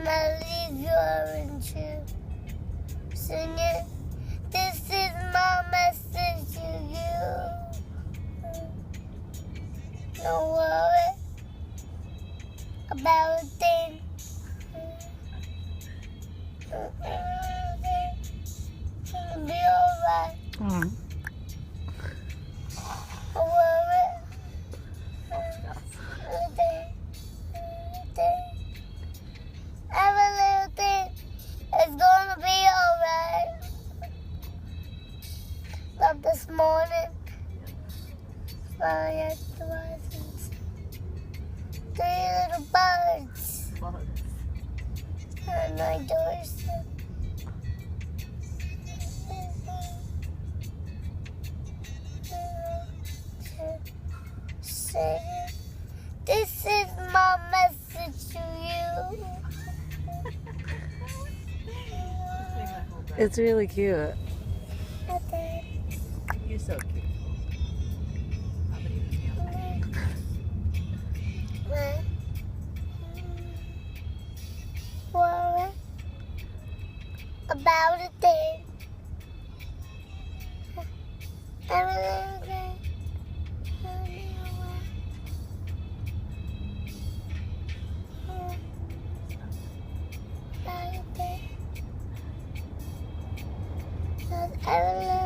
leave you, aren't you? Sing it. This is my message to you. Don't worry about a thing. It's gonna be alright. Don't worry. Every little thing is gonna be alright. Like this morning, flying at the rising sun. 3 little birds on my doorstep. Say, this is my message to you. It's really cute. Okay. You're so cute. How about you? Worry about a thing. Every little thing. About a thing. Every little